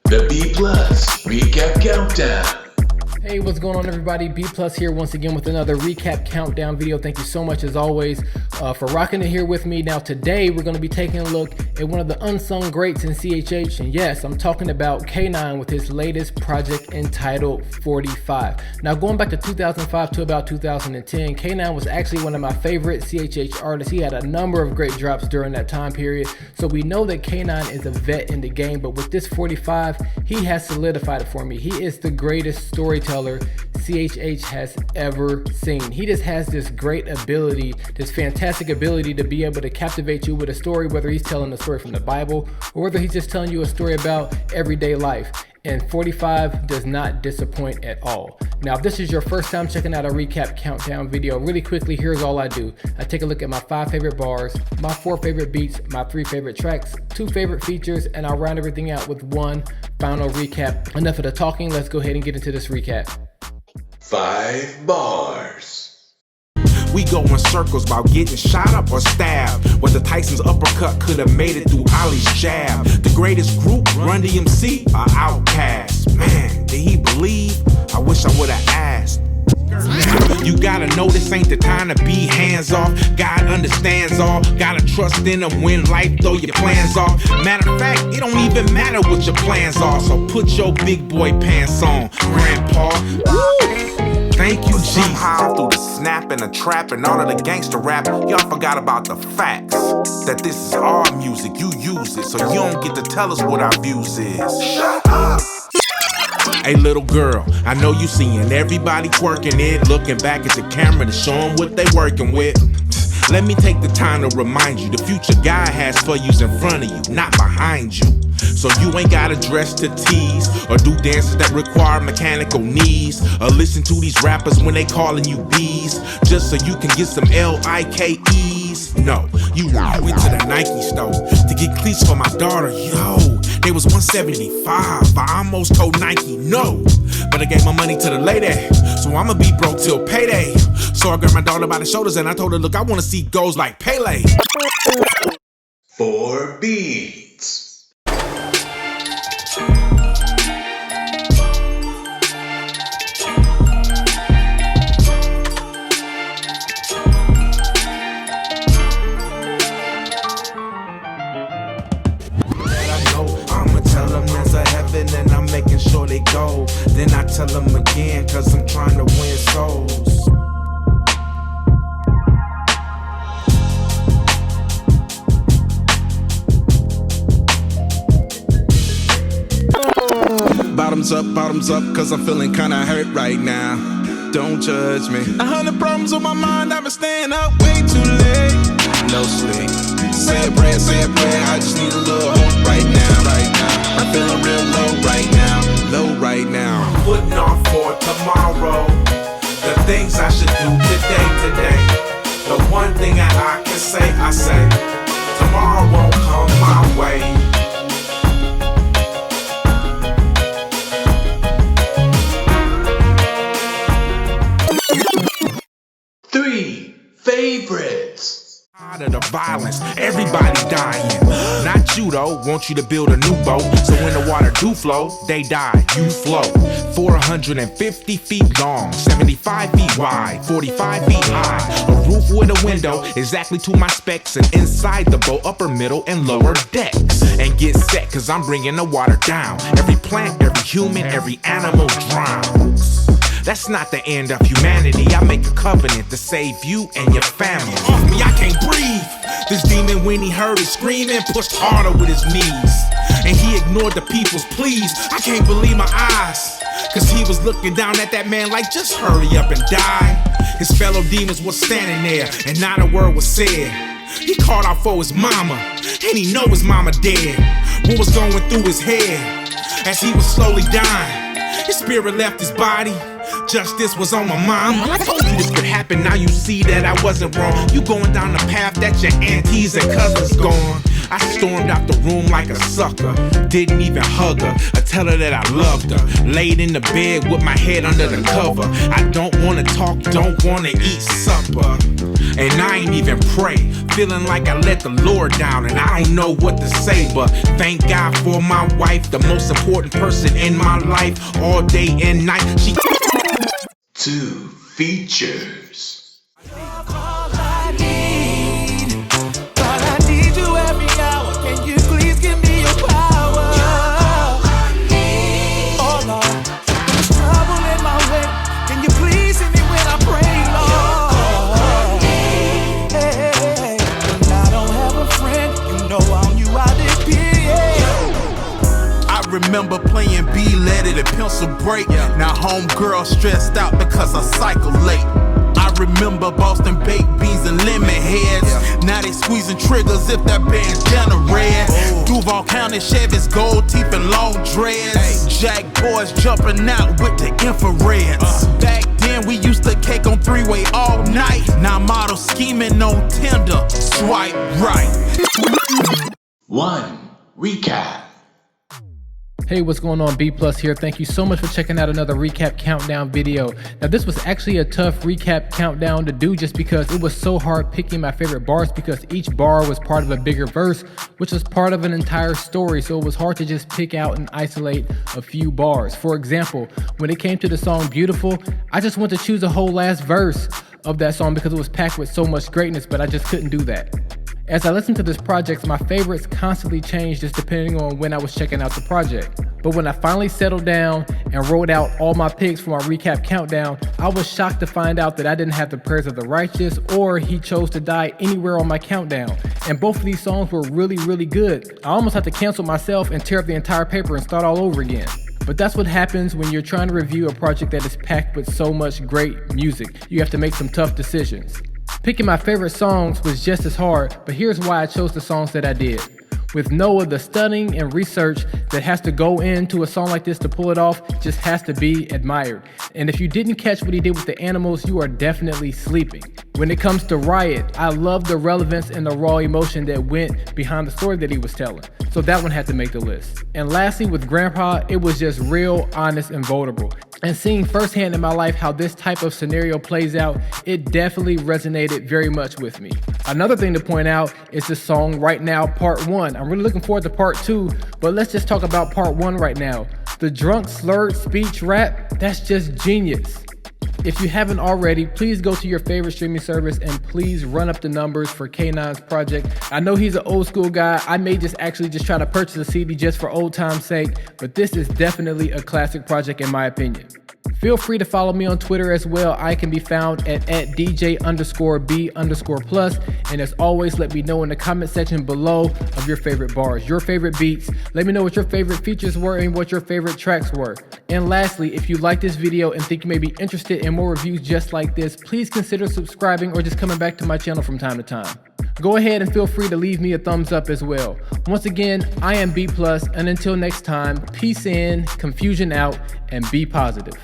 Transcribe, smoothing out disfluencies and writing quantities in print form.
The B Plus Recap Countdown. Hey, what's going on, everybody? B Plus here once again with another recap countdown video. Thank you so much as always for rocking it here with me. Now today we're going to be taking a look at one of the unsung greats in CHH, and yes, I'm talking about Knine with his latest project entitled 45. Now going back to 2005 to about 2010, Knine was actually one of my favorite CHH artists. He had a number of great drops during that time period, so we know that Knine is a vet in the game, but with this 45, he has solidified it for me. He is the greatest storyteller CHH has ever seen. He just has this great ability, this fantastic ability to be able to captivate you with a story, whether he's telling a story from the Bible or whether he's just telling you a story about everyday life. And 45 does not disappoint at all. Now, if this is your first time checking out a recap countdown video, really quickly, here's all I do. I take a look at my 5 favorite bars, my 4 favorite beats, my 3 favorite tracks, 2 favorite features, and I'll round everything out with one final recap. Enough of the talking, let's go ahead and get into this recap. 5 bars. We go in circles about getting shot up or stabbed. Whether Tyson's uppercut could have made it through Ali's jab. The greatest group, Run DMC, are Outkast. Man, did he believe? I wish I would have asked. You gotta know this ain't the time to be hands off. God understands all. Gotta trust in him when life throw your plans off. Matter of fact, it don't even matter what your plans are. So put your big boy pants on, Grandpa. Woo! Thank you, Jesus. Somehow through the snap and the trap and all of the gangster rap, y'all forgot about the facts. That this is our music, you use it, so you don't get to tell us what our views is. Shut up! Hey little girl, I know you seeing everybody twerking it, looking back at the camera to show them what they working with. Let me take the time to remind you, the future God has for you's in front of you, not behind you. So you ain't gotta dress to tease, or do dances that require mechanical knees, or listen to these rappers when they calling you bees, just so you can get some Likes. No, you went to the Nike store to get cleats for my daughter, yo. They was $175, I almost told Nike no, but I gave my money to the lady, so I'ma be broke till payday. So I grabbed my daughter by the shoulders and I told her, look, I wanna see goals like Pele. 4 beats. And I'm making sure they go. Then I tell them again, cause I'm trying to win souls. Bottoms up, cause I'm feeling kinda hurt right now. Don't judge me. 100 problems on my mind, I've been staying up way too late. No sleep. Say a prayer, I just need a little hope right now, I'm feeling real low right now. Putting on for tomorrow the things I should do today. The one thing I can say, I say, tomorrow won't come my way. 3 favorites. Out of the violence, everybody dying. Not you though, want you to build a new boat, so when the water do flow, they die, you float. 450 feet long, 75 feet wide, 45 feet high. A roof with a window, exactly to my specs, and inside the boat, upper, middle, and lower decks. And get set, cause I'm bringing the water down. Every plant, every human, every animal drowns. That's not the end of humanity. I make a covenant to save you and your family. Off me, I can't breathe. This demon, when he heard it screaming, pushed harder with his knees. And he ignored the people's pleas. I can't believe my eyes, cause he was looking down at that man like, just hurry up and die. His fellow demons were standing there, and not a word was said. He called out for his mama, and he know his mama dead. What was going through his head as he was slowly dying? His spirit left his body. Justice was on my mind. I told you this could happen, now you see that I wasn't wrong. You going down the path that your aunties and cousins gone. I stormed out the room like a sucker. Didn't even hug her or tell her that I loved her. Laid in the bed with my head under the cover. I don't wanna talk, don't wanna eat supper. And I ain't even pray. Feeling like I let the Lord down and I don't know what to say. But thank God for my wife, the most important person in my life. All day and night, she 2 features. All I need you every hour. Can you please give me your power? Oh Lord, there's trouble in my way. Can you please hear me when I pray, Lord? Hey, when I don't have a friend, you know on you I depend. I remember playing B-leaded and pencil break. Now homegirl stressed out because I cycle late. I remember Boston baked beans and lemon heads. Now they squeezing triggers if that bandana red. Duval County Chevy's gold teeth and long dreads. Jack boys jumping out with the infrareds. Back then we used to cake on 3-way all night. Now model scheming on Tinder. Swipe right. 1 recap. Hey, what's going on? B Plus here. Thank you so much for checking out another recap countdown video. Now, this was actually a tough recap countdown to do just because it was so hard picking my favorite bars because each bar was part of a bigger verse, which was part of an entire story. So it was hard to just pick out and isolate a few bars. For example, when it came to the song Beautiful, I just wanted to choose a whole last verse of that song because it was packed with so much greatness, but I just couldn't do that. As I listened to this project, my favorites constantly changed just depending on when I was checking out the project. But when I finally settled down and wrote out all my picks for my recap countdown, I was shocked to find out that I didn't have the Prayers of the Righteous or He Chose to Die anywhere on my countdown. And both of these songs were really, really good. I almost had to cancel myself and tear up the entire paper and start all over again. But that's what happens when you're trying to review a project that is packed with so much great music. You have to make some tough decisions. Picking my favorite songs was just as hard, but here's why I chose the songs that I did. With Noah, the studying and research that has to go into a song like this to pull it off just has to be admired. And if you didn't catch what he did with the animals, you are definitely sleeping. When it comes to Riot, I love the relevance and the raw emotion that went behind the story that he was telling. So that one had to make the list. And lastly, with Grandpa, it was just real, honest, and vulnerable. And seeing firsthand in my life how this type of scenario plays out, it definitely resonated very much with me. Another thing to point out is the song Right Now Part 1. I'm really looking forward to Part 2, but let's just talk about Part 1 right now. The drunk slurred speech rap, that's just genius. If you haven't already, please go to your favorite streaming service and please run up the numbers for Knine's project. I know he's an old school guy. I may just try to purchase a CD just for old time's sake, but this is definitely a classic project in my opinion. Feel free to follow me on Twitter as well. I can be found at DJ_B_plus. And as always, let me know in the comment section below of your favorite bars, your favorite beats. Let me know what your favorite features were and what your favorite tracks were. And lastly, if you like this video and think you may be interested in more reviews just like this, please consider subscribing or just coming back to my channel from time to time. Go ahead and feel free to leave me a thumbs up as well. Once again, I am B+, and until next time, peace in, confusion out, and be positive.